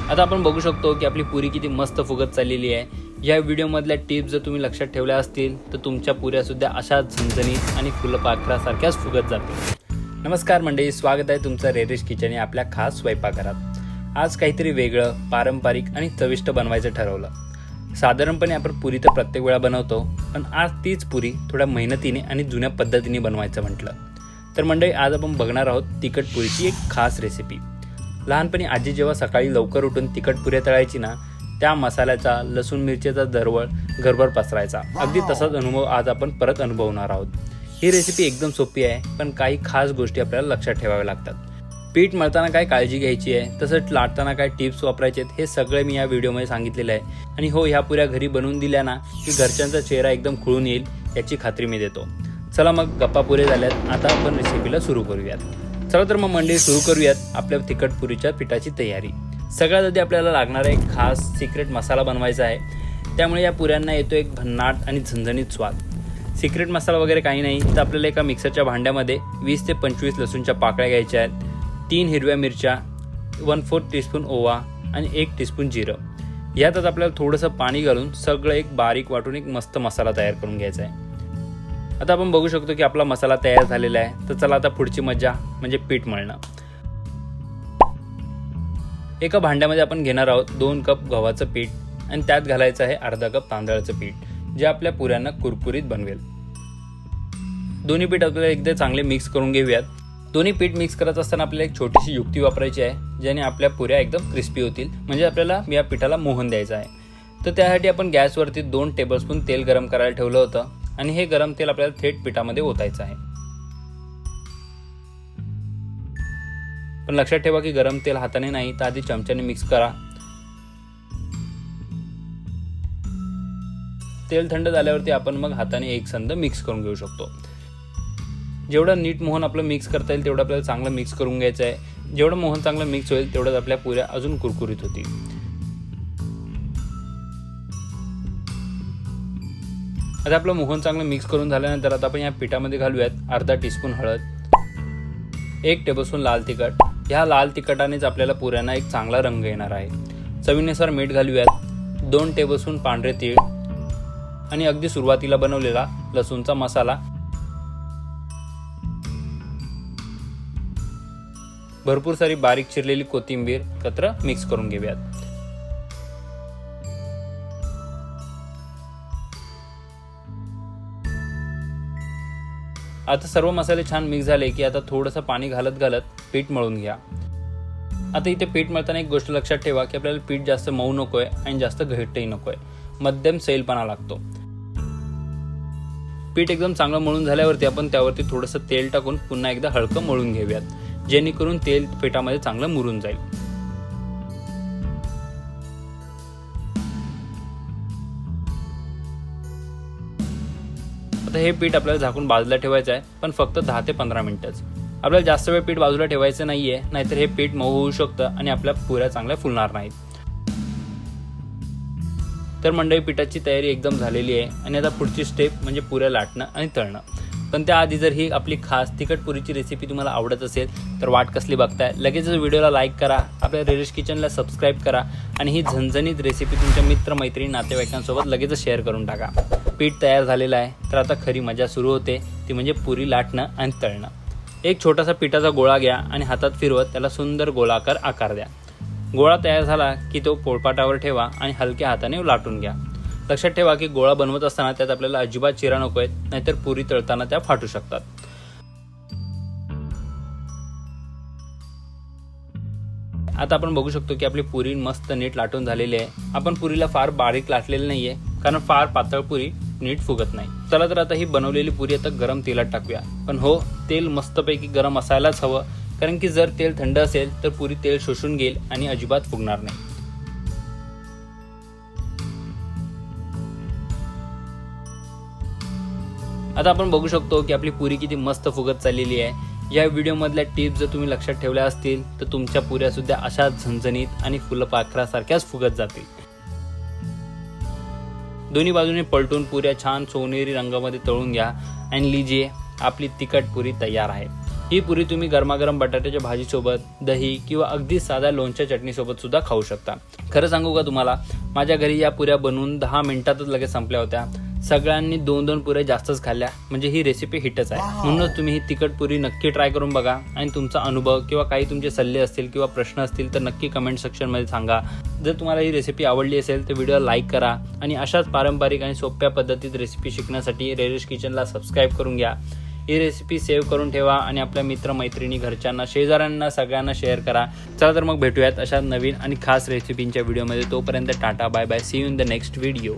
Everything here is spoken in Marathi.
आता आपण बघू शकतो की आपली पुरी किती मस्त फुगत चाललेली आहे। या व्हिडिओमधल्या टिप्स जर तुम्ही लक्षात ठेवल्या असतील तर तुमच्या पुऱ्या सुद्धा अशाच झणझणीत आणि फुलपाखरासारख्याच फुगत जातील। नमस्कार मंडळी, स्वागत आहे तुमचं रेरिश किचन या आपल्या खास स्वयंपाकघरात। आज काहीतरी वेगळं, पारंपरिक आणि चविष्ट बनवायचं ठरवलं। साधारणपणे आपण पुरी तर प्रत्येक वेळा बनवतो, पण आज तीच पुरी थोड्या मेहनतीने आणि जुन्या पद्धतीने बनवायचं म्हटलं तर मंडळी आज आपण बघणार आहोत तिखट पुरीची एक खास रेसिपी। लहानपणी आजी जेव्हा सकाळी लवकर उठून तिखट पुऱ्या तळायची ना, त्या मसाल्याचा, लसूण मिरचीचा दरवळ घरभर पसरायचा। अगदी तसाच अनुभव आज आपण परत अनुभवणार आहोत। ही रेसिपी एकदम सोपी आहे, पण काही खास गोष्टी आपल्याला लक्षात ठेवाव्या लागतात। पीठ मळताना काय काळजी घ्यायची आहे, तसंच लाटताना काय टिप्स वापरायचे आहेत, हे सगळे मी या व्हिडिओमध्ये सांगितलेलं आहे। आणि हो, ह्या पुऱ्या घरी बनवून दिल्या ना की घरच्यांचा चेहरा एकदम खुळून येईल याची खात्री मी देतो। चला मग गप्पा पुरे झाल्यात, आता आपण रेसिपीला सुरू करूयात। चला तर मग मंडळी सुरू करूयात आपल्या तिखट पुरीच्या पिठाची तयारी। सगळ्यात आधी आपल्याला लागणारा एक खास सिक्रेट मसाला बनवायचा आहे, त्यामुळे या पुऱ्यांना येतो एक भन्नाट आणि झणझणीत स्वाद। सिक्रेट मसाला वगैरे काही नाही, तर आपल्याला एका मिक्सरच्या भांड्यामध्ये 20 ते 25 लसूणच्या पाकळ्या घ्यायच्या आहेत, 3 हिरव्या मिरच्या, 1/4 टीस्पून ओवा आणि 1 टीस्पून जिरं। यातच आपल्याला थोडंसं पाणी घालून सगळं एक बारीक वाटून एक मस्त मसाला तयार करून घ्यायचा आहे। आता आपण बघू शकतो की आपला मसाला तयार झालेला आहे। तर चला आता पुढची मज्जा म्हणजे पीठ मळणं। एका भांड्यामध्ये आपण घेणार आहोत 2 कप गव्हाचं पीठ आणि त्यात घालायचं आहे अर्धा कप तांदळाचं पीठ, जे आपल्या पुऱ्यांना कुरकुरीत बनवेल। दोन्ही पीठ आपल्याला एकदा चांगले मिक्स करून घेऊयात। दोन्ही पीठ मिक्स करत असताना आपल्याला एक छोटीशी युक्ती वापरायची आहे, ज्याने आपल्या पुऱ्या एकदम क्रिस्पी होतील। म्हणजे आपल्याला या पिठाला मोहन द्यायचं आहे। तर त्यासाठी आपण गॅसवरती 2 टेबलस्पून तेल गरम करायला ठेवलं होतं आणि हे गरम तेल आपल्याला थेट पिठामध्ये ओतायचं आहे। पण लक्षात ठेवा की गरम तेल हाताने नाही, तर आधी चमच्याने मिक्स करा। तेल थंड झाल्यावरती आपण मग हाताने एकसंध मिक्स करून घेऊ शकतो। जेवढं नीट मोहन आपलं मिक्स करता येईल तेवढं आपल्याला चांगलं मिक्स करून घ्यायचं आहे। जेवढं मोहन चांगलं मिक्स होईल तेवढंच आपल्या पुऱ्या अजून कुरकुरीत होतील। आता आपलं मोहन चांगलं मिक्स करून झाल्यानंतर आता आपण या पिठामध्ये घालूयात अर्धा टीस्पून हळद, 1 टेबलस्पून लाल तिखट। ह्या लाल तिखटानेच आपल्याला पुऱ्यांना एक चांगला रंग येणार आहे। चवीनुसार मीठ घालूयात, 2 टेबलस्पून पांढरे तीळ आणि अगदी सुरुवातीला बनवलेला लसूणचा मसाला। भरपूर सारी बारीक चिरलेली कोथिंबीर एकत्र मिक्स करून घेऊयात। आता सर्व मसाले छान मिक्स झाले की आता थोडंसं पाणी घालत पीठ मळून घ्या। आता इथे पीठ मळताना एक गोष्ट लक्षात ठेवा की आपल्याला पीठ जास्त मऊ नकोय आणि जास्त घट्टही नकोय, मध्यम सैलपणा लागतो। पीठ एकदम चांगलं मळून झाल्यावरती आपण त्यावरती थोडंसं तेल टाकून पुन्हा एकदा हलकं मळून घेऊयात, जेणेकरून तेल पिठामध्ये चांगलं मुरून जाईल। आता हे पीठ आपल्याला झाकून बाजूला ठेवायचं आहे, पण फक्त 10 ते 15 मिनिटच। आपल्याला जास्त वेळ पीठ बाजूला ठेवायचं नाहीये, नाहीतर हे पीठ मऊ होऊ शकतं आणि आपल्या पुऱ्या चांगल्या फुलणार नाहीत। तर मंडळी, पिठाची तयारी एकदम झालेली आहे आणि आता पुढची स्टेप म्हणजे पुऱ्या लाटणं आणि तळणं। पण त्याआधी जर ही आपली खास तिखट पुरीची रेसिपी तुम्हाला आवडत असेल तर वाट कसली बघताय, लगेचच व्हिडिओला लाईक करा, आपल्या रेरिश किचनला सबस्क्राईब करा आणि ही झणझणीत रेसिपी तुमच्या मित्र-मैत्रिणी, नातेवाईकांसोबत लगेचच शेअर करून टाका। पीठ तयार झालेलं आहे, तर आता खरी मजा सुरू होते, ती म्हणजे पुरी लाटणं आणि तळणं। एक छोटासा पिठाचा गोळा घ्या आणि हातात फिरवत त्याला सुंदर गोलाकार आकार द्या। गोळा तयार झाला की तो पोळपाटावर ठेवा आणि हलक्या हाताने लाटून घ्या। लक्षात ठेवा की गोळा बनवत असताना त्यात आपल्याला अजिबात चिरा नकोय, नाहीतर पुरी तळताना त्या फाटू शकतात। आता आपण बघू शकतो की आपली पुरी मस्त नीट लाटून झालेली आहे। आपण पुरीला फार बारीक लाटलेलं नाहीये, कारण फार पातळ पुरी नीट फुगत नाही। चला तर आता ही बनवलेली पुरी आता गरम तेलात टाकूया। पण हो, तेल मस्तपैकी गरम असायलाच हवं, कारण की जर तेल थंड असेल तर पुरी तेल शोषून घेईल आणि अजिबात फुगणार नाही। आता आपण बघू शकतो की आपली पुरी किती मस्त फुगत चाललेली आहे। या व्हिडिओमधल्या टिप्स जर तुम्ही लक्षात ठेवल्या असतील तर तुमच्या पुऱ्या सुद्धा अशाच झणझणीत आणि फुलपाखरासारख्याच फुगत जातील। दोन्ही बाजूने पलटून पुऱ्या छान सोनेरी रंगामध्ये तळून घ्या आणि लीजिए, आपली तिखट पुरी तयार आहे। ही पुरी तुम्ही गरमागरम बटाट्याच्या भाजीसोबत, दही किंवा अगदी साध्या लोणच्या चटणीसोबत सुद्धा खाऊ शकता. खरं सांगू का तुम्हाला, माझ्या घरी या पुऱ्या बनवून 10 मिनिटातच लगेच संपल्या होत्या. सगळ्यांनी 2-2 पुऱ्या जास्तच खाल्ल्या. म्हणजे ही रेसिपी हिटच आहे. म्हणूनच तुम्ही ही तिखट पुरी नक्की ट्राय करून बघा आणि तुमचा अनुभव किंवा काही तुमचे सल्ले असतील किंवा प्रश्न असतील तर नक्की कमेंट सेक्शनमध्ये सांगा. जर तुम्हाला ही रेसिपी आवडली असेल तर व्हिडिओ लाईक करा आणि अशाच पारंपरिक आणि सोप्या पद्धतीत रेसिपी शिकण्यासाठी रेरेश किचनला सबस्क्राईब करून घ्या. ही रेसिपी सेव्ह करून ठेवा आणि आपल्या मित्रमैत्रिणी, घरच्यांना, शेजाऱ्यांना सगळ्यांना शेअर करा. चला तर मग भेटूयात अशा नवीन आणि खास रेसिपींच्या व्हिडिओमध्ये. तोपर्यंत tata, bye bye, see you in the next video.